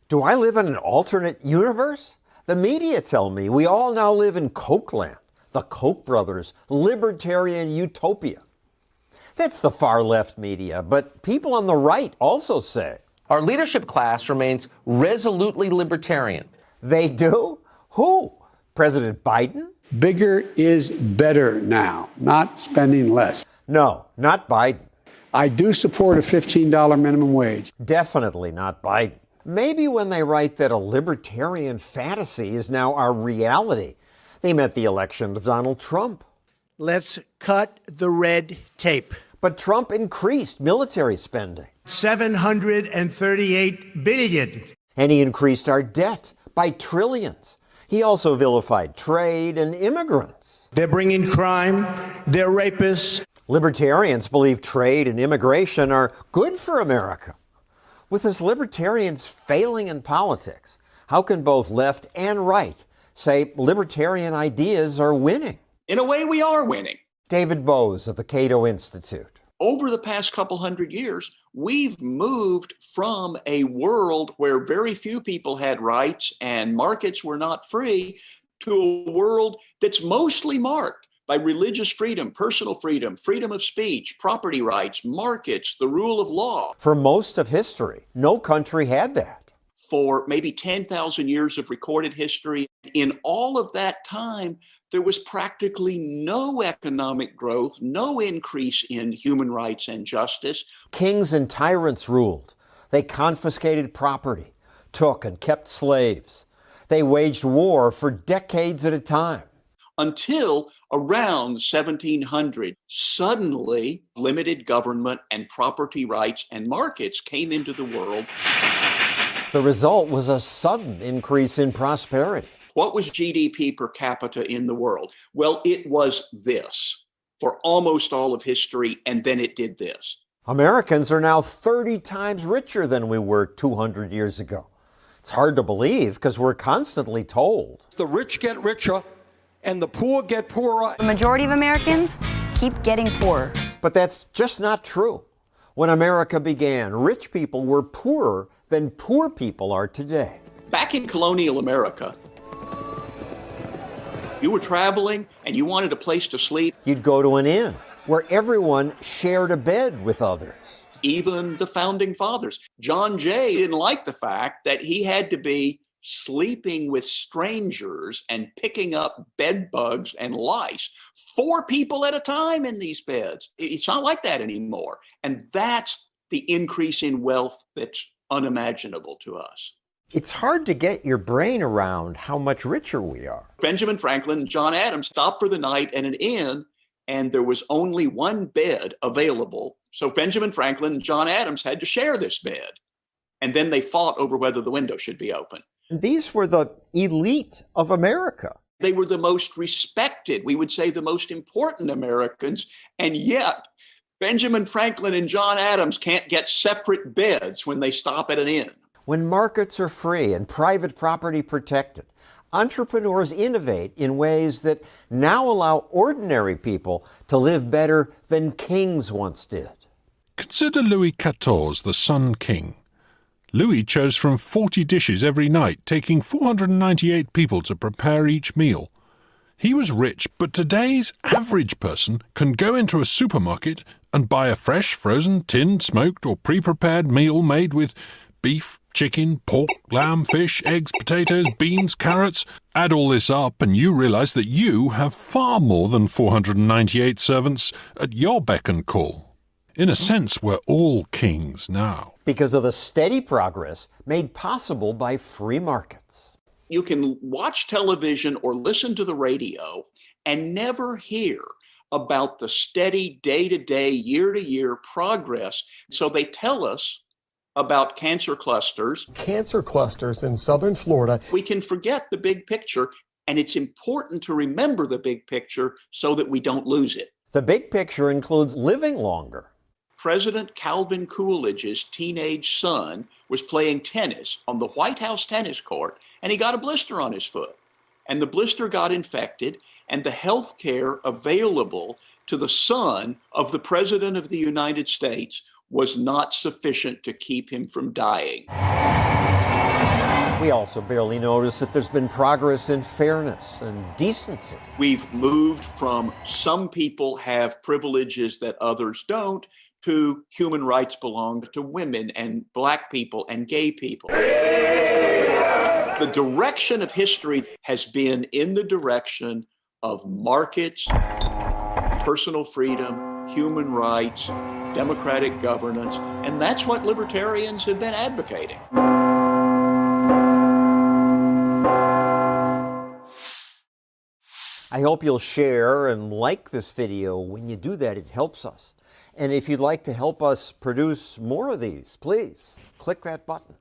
Do I live in an alternate universe? The media tell me we all now live in Cokeland, the Koch brothers' libertarian utopia. That's the far left media, but people on the right also say. Our leadership class remains resolutely libertarian. They do? Who? President Biden? Bigger is better now, not spending less. No, not Biden. I do support a $15 minimum wage. Definitely not Biden. Maybe when they write that a libertarian fantasy is now our reality, they meant the election of Donald Trump. Let's cut the red tape. But Trump increased military spending. $738 billion. And he increased our debt by trillions. He also vilified trade and immigrants. They're bringing crime. They're rapists. Libertarians believe trade and immigration are good for America. With us libertarians failing in politics, how can both left and right say libertarian ideas are winning? In a way, we are winning. David Bose of the Cato Institute. Over the past couple hundred years, we've moved from a world where very few people had rights and markets were not free to a world that's mostly marked by religious freedom, personal freedom, freedom of speech, property rights, markets, the rule of law. For most of history, no country had that. For maybe 10,000 years of recorded history, in all of that time, there was practically no economic growth, no increase in human rights and justice. Kings and tyrants ruled. They confiscated property, took and kept slaves. They waged war for decades at a time. Until around 1700, suddenly limited government and property rights and markets came into the world. The result was a sudden increase in prosperity. What was GDP per capita in the world? Well, it was this for almost all of history, and then it did this. Americans are now 30 times richer than we were 200 years ago. It's hard to believe because we're constantly told. The rich get richer and the poor get poorer. The majority of Americans keep getting poorer. But that's just not true. When America began, rich people were poorer than poor people are today. Back in colonial America, you were traveling and you wanted a place to sleep. You'd go to an inn where everyone shared a bed with others. Even the founding fathers. John Jay didn't like the fact that he had to be sleeping with strangers and picking up bed bugs and lice, 4 people at a time in these beds. It's not like that anymore. And that's the increase in wealth that's unimaginable to us. It's hard to get your brain around how much richer we are. Benjamin Franklin and John Adams stopped for the night at an inn, and there was only one bed available. So Benjamin Franklin and John Adams had to share this bed. And then they fought over whether the window should be open. These were the elite of America. They were the most respected, we would say the most important Americans, and yet Benjamin Franklin and John Adams can't get separate beds when they stop at an inn. When markets are free and private property protected, entrepreneurs innovate in ways that now allow ordinary people to live better than kings once did. Consider Louis XIV, the Sun King. Louis chose from 40 dishes every night, taking 498 people to prepare each meal. He was rich, but today's average person can go into a supermarket and buy a fresh, frozen, tinned, smoked or pre-prepared meal made with beef, chicken, pork, lamb, fish, eggs, potatoes, beans, carrots. Add all this up and you realize that you have far more than 498 servants at your beck and call. In a sense, we're all kings now. Because of the steady progress made possible by free markets. You can watch television or listen to the radio and never hear about the steady day-to-day, year-to-year progress. So they tell us about cancer clusters. Cancer clusters in southern Florida. We can forget the big picture, and it's important to remember the big picture so that we don't lose it. The big picture includes living longer. President Calvin Coolidge's teenage son was playing tennis on the White House tennis court, and he got a blister on his foot. And the blister got infected, and the health care available to the son of the President of the United States was not sufficient to keep him from dying. We also barely notice that there's been progress in fairness and decency. We've moved from some people have privileges that others don't to human rights belong to women and black people and gay people. The direction of history has been in the direction of markets, personal freedom, human rights, democratic governance, and that's what libertarians have been advocating. I hope you'll share and like this video. When you do that, it helps us. And if you'd like to help us produce more of these, please click that button.